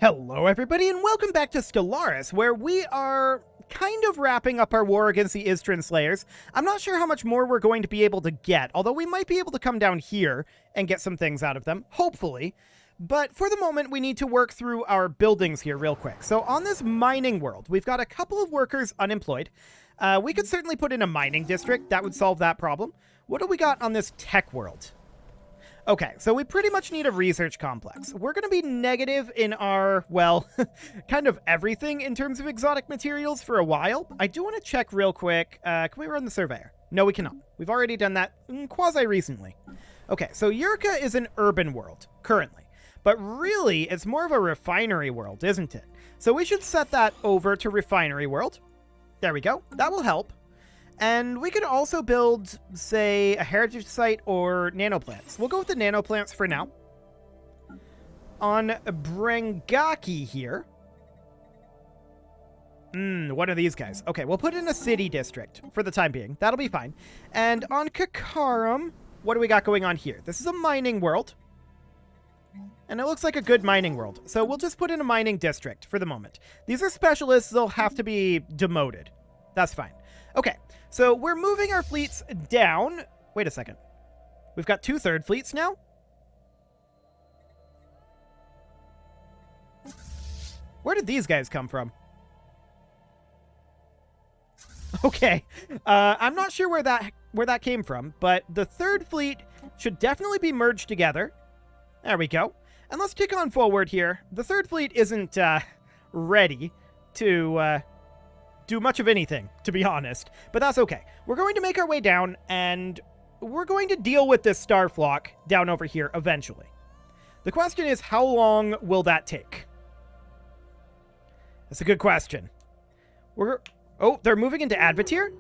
Hello everybody and welcome back to Stellaris, where we are kind of wrapping up our war against the Istran Slayers. I'm not sure how much more we're going to be able to get, although we might be able to come down here and get some things out of them, hopefully. But for the moment, we need to work through our buildings here real quick. So on this mining world, we've got a couple of workers unemployed. We could certainly put in a mining district. That would solve that problem. What do we got on this tech world? Okay, so we pretty much need a research complex. We're going to be negative in our, well, kind of everything in terms of exotic materials for a while. I do want to check real quick. Can we run the surveyor? No, we cannot. We've already done that quasi-recently. Okay, so Yurka is an urban world, currently. But really, it's more of a refinery world, isn't it? So we should set that over to refinery world. There we go. That will help. And we could also build, say, a heritage site or nanoplants. We'll go with the nanoplants for now. On Brengaki here. What are these guys? Okay, we'll put in a city district for the time being. That'll be fine. And on Kakarum, what do we got going on here? This is a mining world. And it looks like a good mining world. So we'll just put in a mining district for the moment. These are specialists. They'll have to be demoted. That's fine. Okay, so we're moving our fleets down. Wait a second. We've got 2 third fleets now? Where did these guys come from? Okay, I'm not sure where that came from, but the 3rd fleet should definitely be merged together. There we go. And let's kick on forward here. The 3rd fleet isn't ready to do much of anything, to be honest. But that's okay. We're going to make our way down, and we're going to deal with this star flock down over here eventually. The question is, how long will that take? That's a good question. Oh, they're moving into Advatir?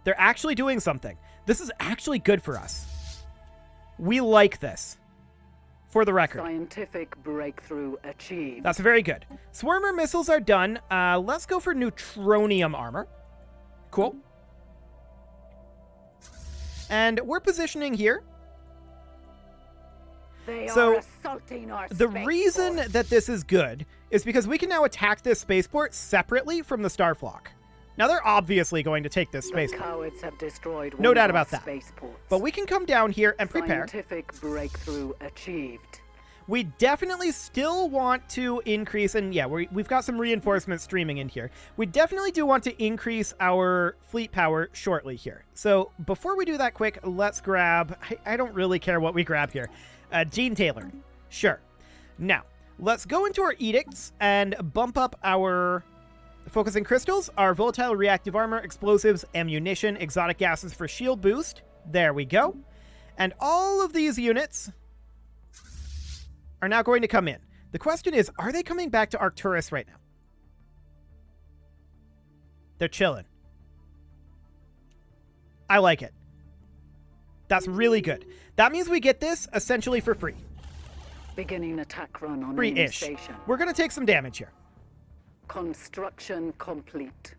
They're actually doing something. This is actually good for us. We like this. For the record. Scientific breakthrough achieved. That's very good. Swarmer missiles are done. Let's go for neutronium armor. Cool. And we're positioning here. They are assaulting our the reason that this is good is because we can now attack this spaceport separately from the Starflock. Now, they're obviously going to take this spaceport. Cowards have destroyed no doubt about that. Spaceports. But we can come down here and prepare. Scientific breakthrough achieved. We definitely still want to increase, and yeah, we've got some reinforcements streaming in here. We definitely do want to increase our fleet power shortly here. So before we do that quick, let's grab, I don't really care what we grab here. Gene tailoring. Sure. Now, let's go into our edicts and bump up our focusing crystals, our volatile reactive armor, explosives, ammunition, exotic gases for shield boost. There we go. And all of these units are now going to come in. The question is, are they coming back to Arcturus right now? They're chilling. I like it. That's really good. That means we get this essentially for free. Beginning attack run on free-ish. station. We're going to take some damage here. Construction complete.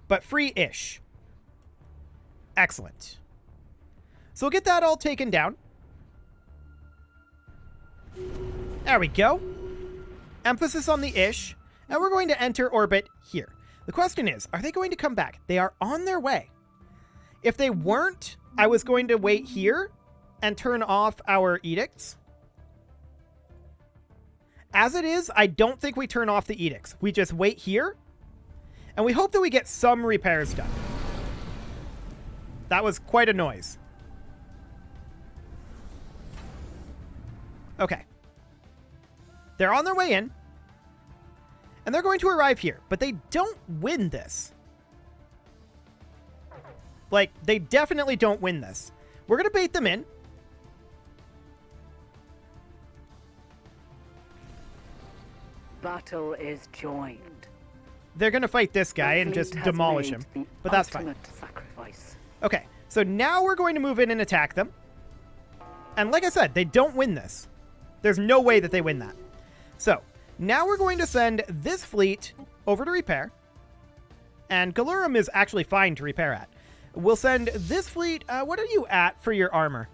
But free-ish. Excellent. So we'll get that all taken down. There we go. Emphasis on the ish. And we're going to enter orbit here. The question is, are they going to come back? They are on their way. If they weren't, I was going to wait here and turn off our edicts. As it is, I don't think we turn off the edicts. We just wait here, and we hope that we get some repairs done. That was quite a noise. Okay. They're on their way in, and they're going to arrive here, but they don't win this. Like, they definitely don't win this. We're going to bait them in. Battle is joined. They're going to fight this guy and just demolish him. But that's fine. Sacrifice. Okay, so now we're going to move in and attack them. And like I said, they don't win this. There's no way that they win that. So, now we're going to send this fleet over to repair. And Galurum is actually fine to repair at. We'll send this fleet... what are you at for your armor?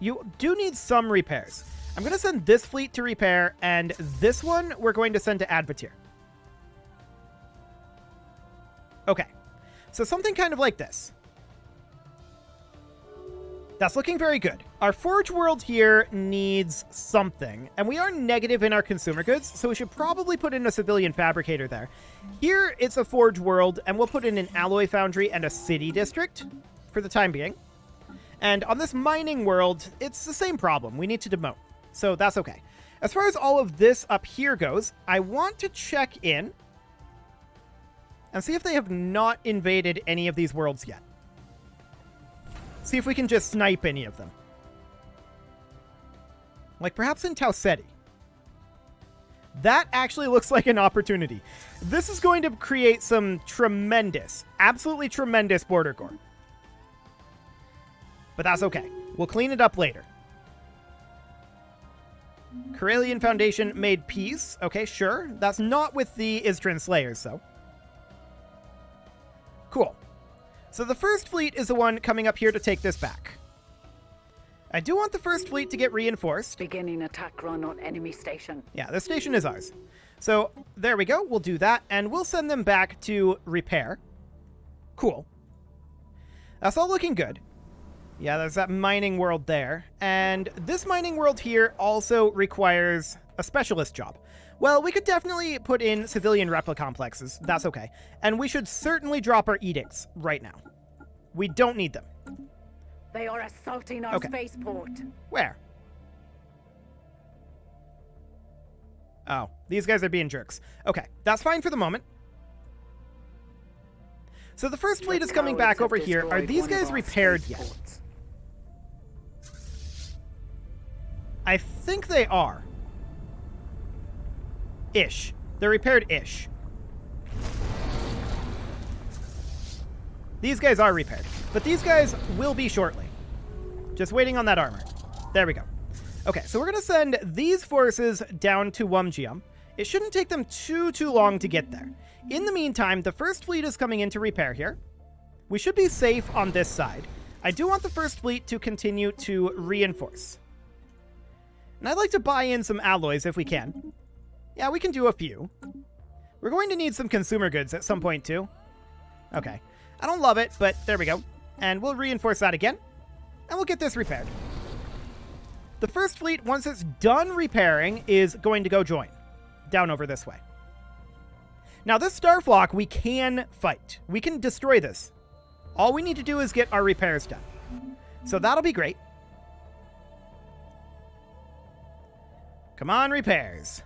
You do need some repairs. I'm going to send this fleet to repair, and this one we're going to send to Advertier. Okay. So something kind of like this. That's looking very good. Our forge world here needs something, and we are negative in our consumer goods, so we should probably put in a civilian fabricator there. Here, it's a forge world, and we'll put in an alloy foundry and a city district for the time being. And on this mining world, it's the same problem. We need to demote, so that's okay. As far as all of this up here goes, I want to check in and see if they have not invaded any of these worlds yet. See if we can just snipe any of them. Like perhaps in Tau Ceti. That actually looks like an opportunity. This is going to create some tremendous, absolutely tremendous border gore. But that's okay. We'll clean it up later. Corellian Foundation made peace. Okay, sure. That's not with the Istran Slayers, though. Cool. So the first fleet is the one coming up here to take this back. I do want the first fleet to get reinforced. Beginning attack run on enemy station. Yeah, this station is ours. So there we go. We'll do that, and we'll send them back to repair. Cool. That's all looking good. Yeah, there's that mining world there. And this mining world here also requires a specialist job. Well, we could definitely put in civilian replica complexes. That's okay. And we should certainly drop our edicts right now. We don't need them. They are assaulting our spaceport. Where? Oh, these guys are being jerks. Okay, that's fine for the moment. So the first fleet is coming back over here. Are these guys repaired yet? I think they are. Ish. They're repaired-ish. These guys are repaired. But these guys will be shortly. Just waiting on that armor. There we go. Okay, so we're going to send these forces down to Wumjium. It shouldn't take them too long to get there. In the meantime, the first fleet is coming in to repair here. We should be safe on this side. I do want the first fleet to continue to reinforce. And I'd like to buy in some alloys if we can. Yeah, we can do a few. We're going to need some consumer goods at some point, too. Okay. I don't love it, but there we go. And we'll reinforce that again. And we'll get this repaired. The first fleet, once it's done repairing, is going to go join. Down over this way. Now, this star flock, we can fight. We can destroy this. All we need to do is get our repairs done. So that'll be great. Come on, repairs.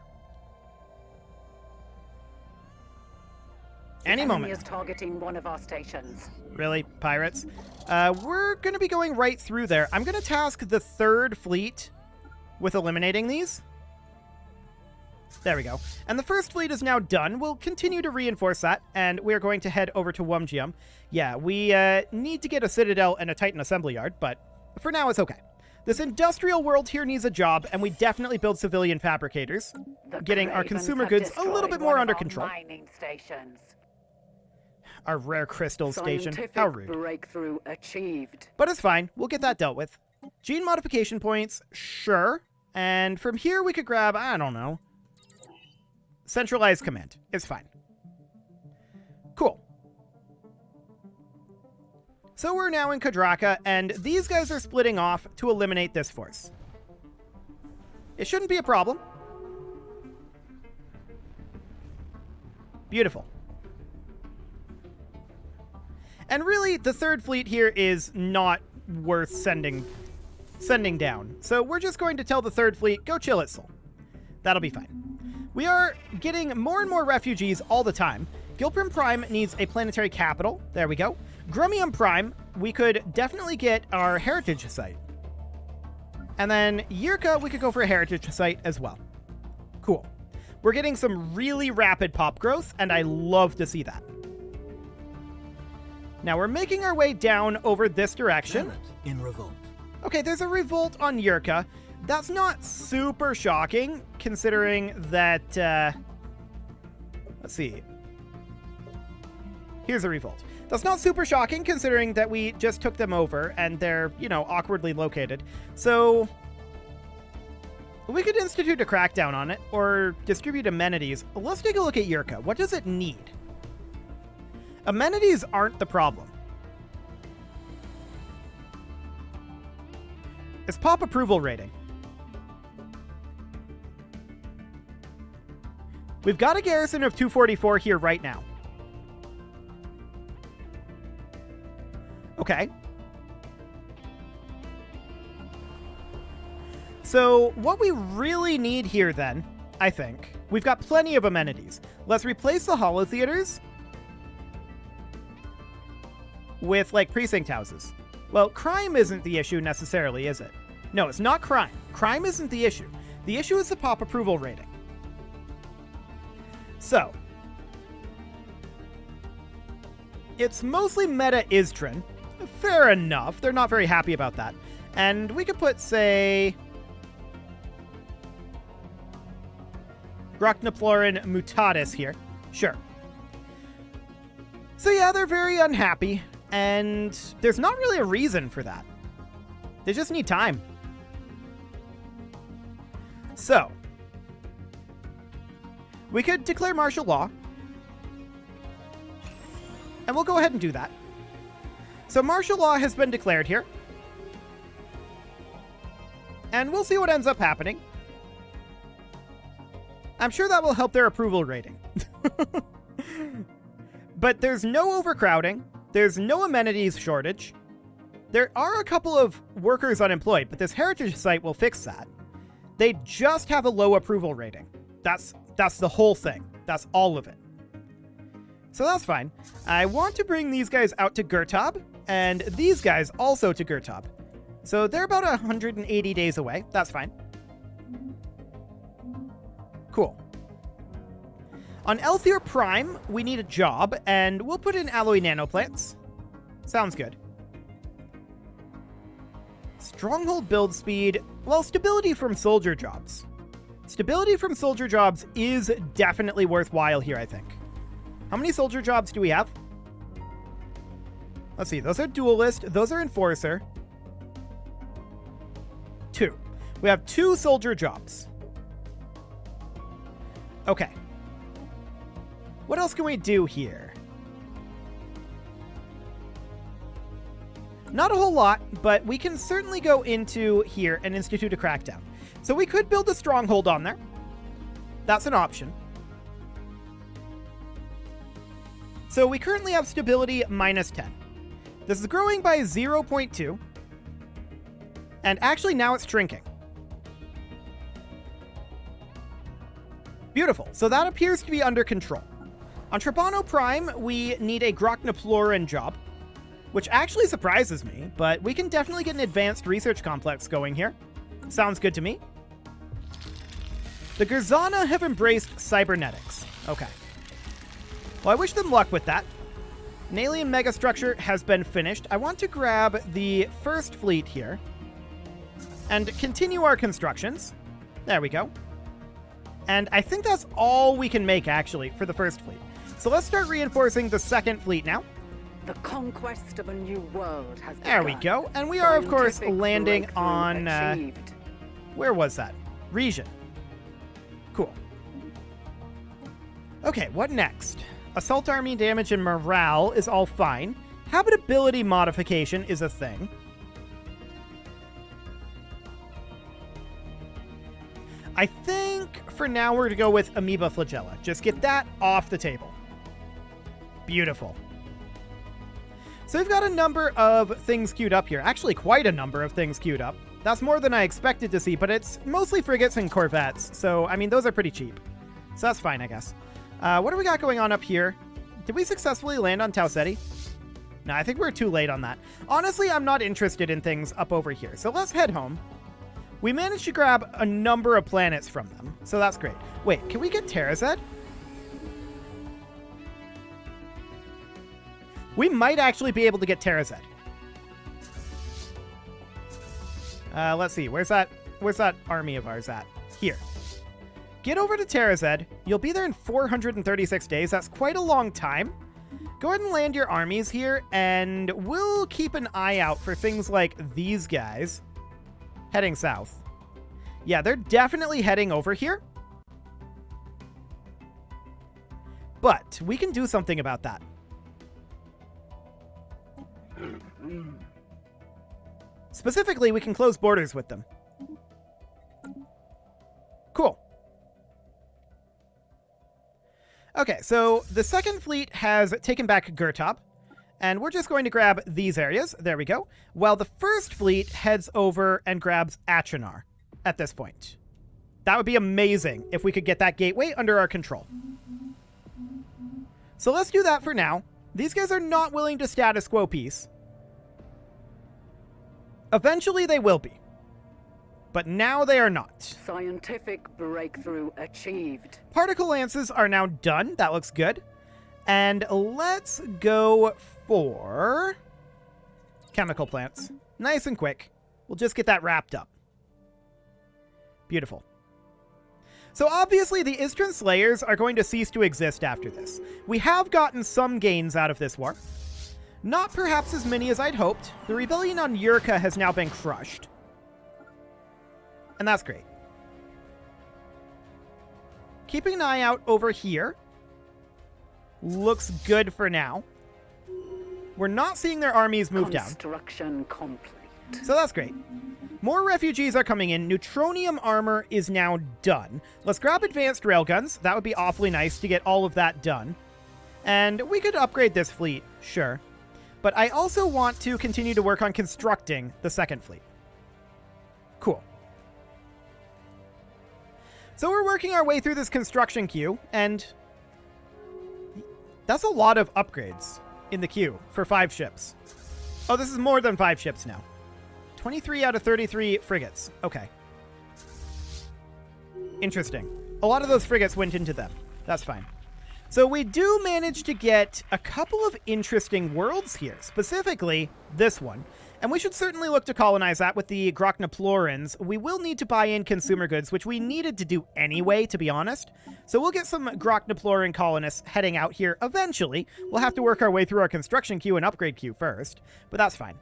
Any moment. Enemy is targeting one of our stations. Really, pirates? We're going to be going right through there. I'm going to task the third fleet with eliminating these. There we go. And the first fleet is now done. We'll continue to reinforce that, and we're going to head over to Wumjium. Yeah, we need to get a citadel and a Titan assembly yard, but for now it's okay. This industrial world here needs a job, and we definitely build civilian fabricators, getting our consumer goods a little bit more under control. Mining stations. Our rare crystal station. How rude. Breakthrough achieved. But it's fine. We'll get that dealt with. Gene modification points, sure. And from here we could grab, I don't know, centralized command. It's fine. Cool. So we're now in Kadraka, and these guys are splitting off to eliminate this force. It shouldn't be a problem. Beautiful. And really, the third fleet here is not worth sending down. So we're just going to tell the third fleet, go chill at Sol. That'll be fine. We are getting more and more refugees all the time. Gilprim Prime needs a planetary capital. There we go. Grumium Prime, we could definitely get our heritage site. And then Yirka, we could go for a heritage site as well. Cool. We're getting some really rapid pop growth, and I love to see that. Now we're making our way down over this direction. In revolt. Okay, there's a revolt on Yirka. That's not super shocking, considering that, let's see. Here's a revolt. That's not super shocking, considering that we just took them over, and they're, you know, awkwardly located. So, We could institute a crackdown on it, or distribute amenities. Let's take a look at Yurka. What does it need? Amenities aren't the problem. It's pop approval rating. We've got a garrison of 244 here right now. Okay. So what we really need here then, I think, we've got plenty of amenities. Let's replace the holo theaters with, like, precinct houses. Well, crime isn't the issue necessarily, is it? No, it's not crime. Crime isn't the issue. The issue is the pop approval rating. So, it's mostly meta Istrin. Fair enough. They're not very happy about that. And we could put, say, Grochnoplorin mutatis here. Sure. So yeah, they're very unhappy, and there's not really a reason for that. They just need time. So, we could declare martial law, and we'll go ahead and do that. So martial law has been declared here, and we'll see what ends up happening. I'm sure that will help their approval rating. But there's no overcrowding. There's no amenities shortage. There are a couple of workers unemployed, but this heritage site will fix that. They just have a low approval rating. That's the whole thing. That's all of it. So that's fine. I want to bring these guys out to Gurtab, and these guys also to Gurtab. So they're about 180 days away. That's fine. Cool. On Elthier Prime, we need a job, and we'll put in alloy nanoplants. Sounds good. Stronghold build speed. Well, stability from soldier jobs. Stability from soldier jobs is definitely worthwhile here, I think. How many soldier jobs do we have? Let's see. Those are duelist. Those are enforcer. 2. We have 2 soldier jobs. Okay. What else can we do here? Not a whole lot, but we can certainly go into here and institute a crackdown. So we could build a stronghold on there. That's an option. So we currently have stability -10. This is growing by 0.2. And actually now it's shrinking. Beautiful. So that appears to be under control. On Trabano Prime, we need a Grochnoplorin job, which actually surprises me, but we can definitely get an advanced research complex going here. Sounds good to me. The Gurzana have embraced cybernetics. Okay. Well, I wish them luck with that. An alien megastructure has been finished. I want to grab the first fleet here and continue our constructions. There we go. And I think that's all we can make, actually, for the first fleet. So let's start reinforcing the second fleet now. The conquest of a new world has begun. There we go. And we are, of course, landing on... where was that? Region. Cool. Okay, what next? Assault army damage and morale is all fine. Habitability modification is a thing. I think for now we're to go with Amoeba Flagella. Just get that off the table. Beautiful. So we've got a number of things queued up here. Actually, quite a number of things queued up. That's more than I expected to see, but it's mostly frigates and corvettes. So, I mean, those are pretty cheap. So that's fine, I guess. What do we got going on up here? Did we successfully land on Tau Ceti? No, I think we're too late on that. Honestly, I'm not interested in things up over here. So let's head home. We managed to grab a number of planets from them, so that's great. Wait, can we get Terrazed? We might actually be able to get Terrazed. Let's see, where's that army of ours at? Here. Get over to Terrazed. You'll be there in 436 days. That's quite a long time. Go ahead and land your armies here, and we'll keep an eye out for things like these guys heading south. Yeah, they're definitely heading over here. But we can do something about that. Specifically, we can close borders with them. Cool. Okay, so the second fleet has taken back Gurtop, and we're just going to grab these areas. There we go. While the first fleet heads over and grabs Achenar at this point. That would be amazing if we could get that gateway under our control. So let's do that for now. These guys are not willing to status quo peace. Eventually they will be. But now they are not. Scientific breakthrough achieved. Particle lances are now done. That looks good. And let's go for chemical plants. Nice and quick. We'll just get that wrapped up. Beautiful. So obviously the Istran Slayers are going to cease to exist after this. We have gotten some gains out of this war. Not perhaps as many as I'd hoped. The rebellion on Yurka has now been crushed. And that's great. Keeping an eye out over here. Looks good for now. We're not seeing their armies move down. Construction complete. So that's great. More refugees are coming in. Neutronium armor is now done. Let's grab advanced railguns. That would be awfully nice to get all of that done. And we could upgrade this fleet, sure. But I also want to continue to work on constructing the second fleet. Cool. So we're working our way through this construction queue, and that's a lot of upgrades in the queue for 5 ships. Oh, this is more than 5 ships now. 23 out of 33 frigates. Okay. Interesting. A lot of those frigates went into them. That's fine. So we do manage to get a couple of interesting worlds here, specifically this one. And we should certainly look to colonize that with the Groknaplorans. We will need to buy in consumer goods, which we needed to do anyway, to be honest. So we'll get some Groknaploran colonists heading out here eventually. We'll have to work our way through our construction queue and upgrade queue first, but that's fine.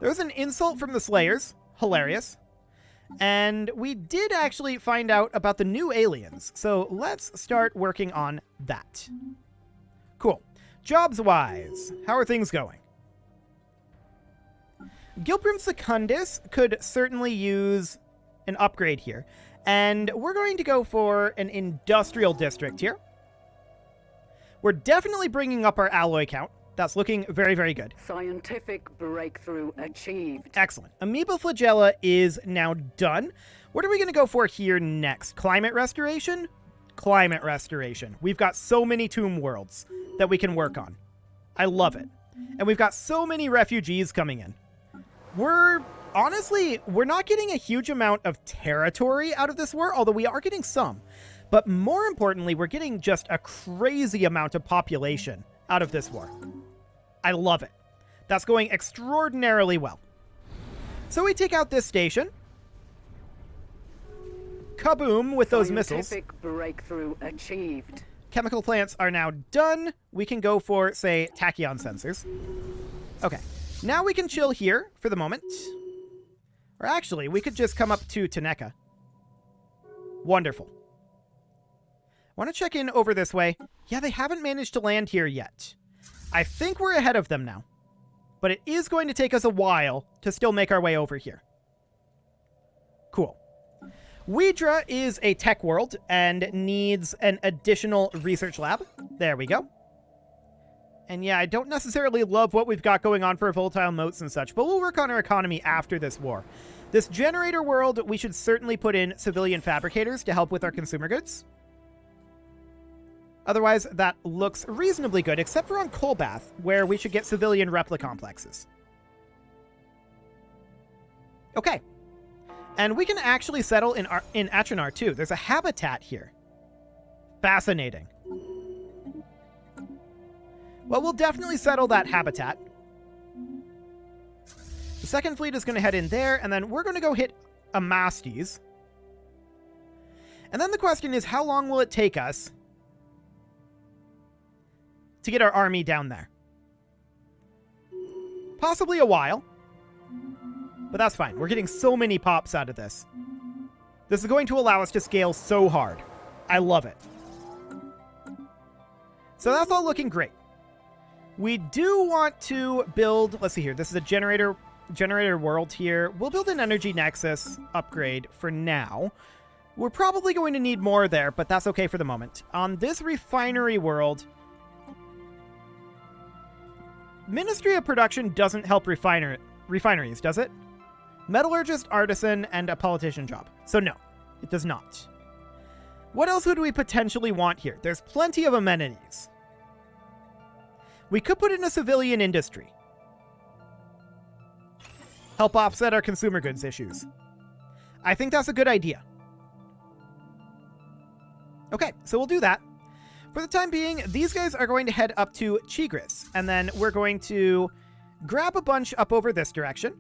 There was an insult from the Slayers. Hilarious. And we did actually find out about the new aliens, so let's start working on that. Cool. Jobs-wise, how are things going? Gilbrim Secundus could certainly use an upgrade here, and we're going to go for an industrial district here. We're definitely bringing up our alloy count. That's looking very, very good. Scientific breakthrough achieved. Excellent. Amoeba Flagella is now done. What are we going to go for here next? Climate restoration? Climate restoration. We've got so many tomb worlds that we can work on. I love it. And we've got so many refugees coming in. We're not getting a huge amount of territory out of this war, although we are getting some. But more importantly, we're getting just a crazy amount of population out of this war. I love it. That's going extraordinarily well. So we take out this station. Kaboom with those missiles. Scientific breakthrough achieved. Chemical plants are now done. We can go for, say, tachyon sensors. Okay. Now we can chill here for the moment. Or actually, we could just come up to Taneka. Wonderful. Want to check in over this way? Yeah, they haven't managed to land here yet. I think we're ahead of them now. But it is going to take us a while to still make our way over here. Cool. Widra is a tech world and needs an additional research lab. There we go. And yeah, I don't necessarily love what we've got going on for volatile motes and such, but we'll work on our economy after this war. This generator world, we should certainly put in civilian fabricators to help with our consumer goods. Otherwise, that looks reasonably good, except for on Kolbath, where we should get civilian replicomplexes. Okay. And we can actually settle in Achenar, too. There's a habitat here. Fascinating. Well, we'll definitely settle that habitat. The second fleet is going to head in there, and then we're going to go hit Amastes. And then the question is, how long will it take us to get our army down there? Possibly a while. But that's fine. We're getting so many pops out of this. This is going to allow us to scale so hard. I love it. So that's all looking great. We do want to build, let's see here, this is a generator world here. We'll build an energy nexus upgrade for now. We're probably going to need more there, but that's okay for the moment. On this refinery world, Ministry of Production doesn't help refineries, does it? Metallurgist, artisan, and a politician job. So no, it does not. What else would we potentially want here? There's plenty of amenities. We could put in a civilian industry. Help offset our consumer goods issues. I think that's a good idea. Okay, so we'll do that. For the time being, these guys are going to head up to Chigris, and then we're going to grab a bunch up over this direction.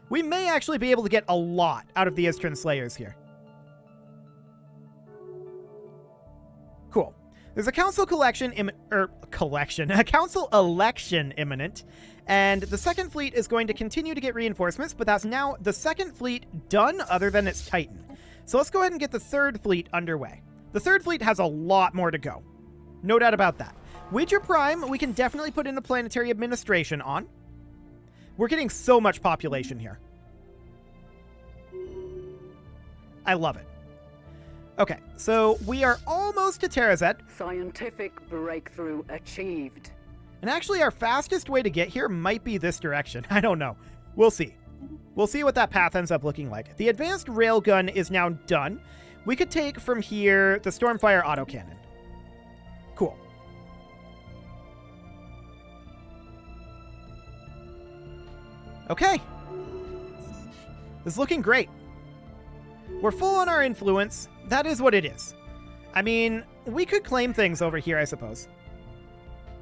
We may actually be able to get a lot out of the Istran Slayers here. Cool. There's a council a council election imminent, and the second fleet is going to continue to get reinforcements, but that's now the second fleet done other than its Titan. So let's go ahead and get the third fleet underway. The third fleet has a lot more to go. No doubt about that. Wager Prime, we can definitely put in a planetary administration on. We're getting so much population here. I love it. Okay, so we are almost to Terrazet. Scientific breakthrough achieved. And actually, our fastest way to get here might be this direction. I don't know. We'll see. We'll see what that path ends up looking like. The advanced railgun is now done. We could take from here the Stormfire autocannon. Cool. Okay. This is looking great. We're full on our influence. That is what it is. I mean, we could claim things over here, I suppose.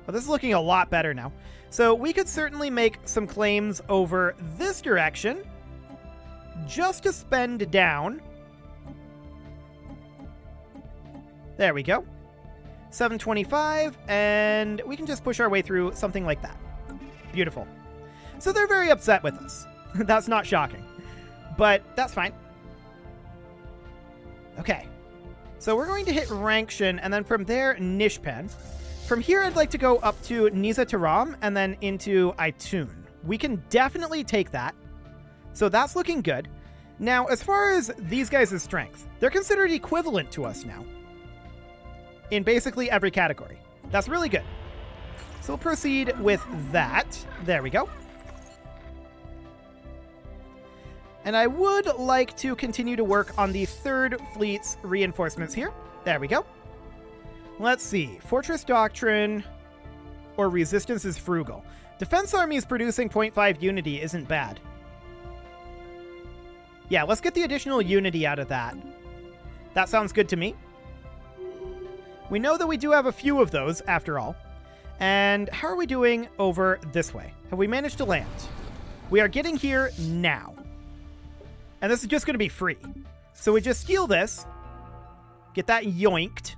But this is looking a lot better now. So we could certainly make some claims over this direction just to spend down. There we go. 725, and we can just push our way through something like that. Beautiful. So they're very upset with us. That's not shocking. But that's fine. Okay. So we're going to hit Rankshan, and then from there, Nishpan. From here, I'd like to go up to Niza Taram, and then into Aitun. We can definitely take that. So that's looking good. Now, as far as these guys' strength, they're considered equivalent to us now. In basically every category. That's really good. So we'll proceed with that. There we go. And I would like to continue to work on the third fleet's reinforcements here. There we go. Let's see. Fortress Doctrine or Resistance is frugal. Defense Armies producing 0.5 unity isn't bad. Yeah, let's get the additional unity out of that. That sounds good to me. We know that we do have a few of those, after all. And how are we doing over this way? Have we managed to land? We are getting here now. And this is just going to be free. So we just steal this. Get that yoinked.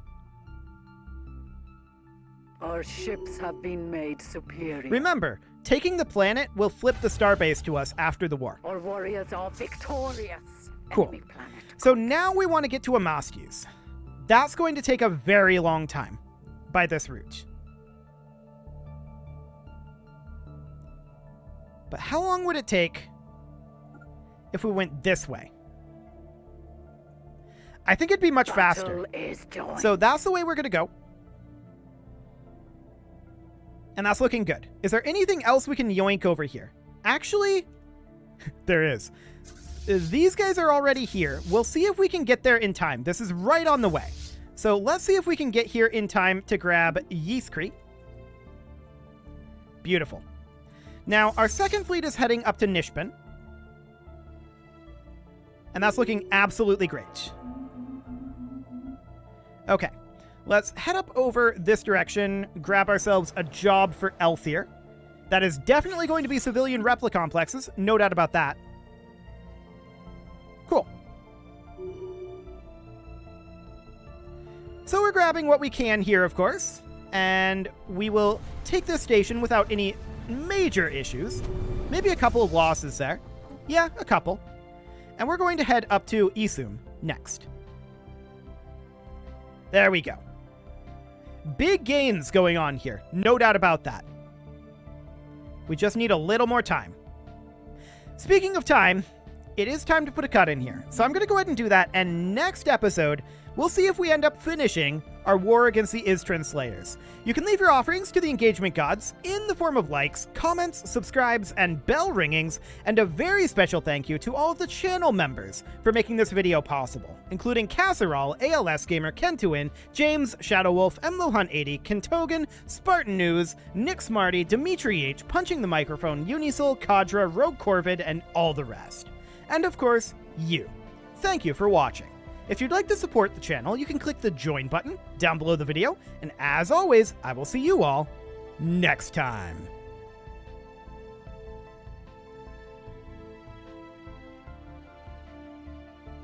Our ships have been made superior. Remember, taking the planet will flip the starbase to us after the war. Our warriors are victorious. Cool. Enemy planet. So now we want to get to Amastius. That's going to take a very long time by this route. But how long would it take if we went this way? I think it'd be much faster. So that's the way we're going to go. And that's looking good. Is there anything else we can yoink over here? Actually, there is. These guys are already here. We'll see if we can get there in time. This is right on the way. So let's see if we can get here in time to grab Yiskri. Beautiful. Now, our second fleet is heading up to Nishpan. And that's looking absolutely great. Okay. Let's head up over this direction, grab ourselves a job for Elthier. That is definitely going to be civilian replica complexes, no doubt about that. Cool. So we're grabbing what we can here, of course, and we will take this station without any major issues. Maybe a couple of losses there. Yeah, a couple. And we're going to head up to Isum next. There we go. Big gains going on here, no doubt about that. We just need a little more time. Speaking of time, it is time to put a cut in here. So I'm going to go ahead and do that, and next episode, we'll see if we end up finishing our war against the Istran Slayers. You can leave your offerings to the engagement gods in the form of likes, comments, subscribes, and bell ringings, and a very special thank you to all of the channel members for making this video possible, including Casserole, ALS Gamer, Kentuin, James, Shadowwolf, MLohunt80, Kentogan, Spartan News, Nick Smarty, Dimitri H, Punching the Microphone, Unisoul, Kadra, Rogue Corvid, and all the rest. And of course, you. Thank you for watching. If you'd like to support the channel, you can click the join button down below the video, and as always, I will see you all next time.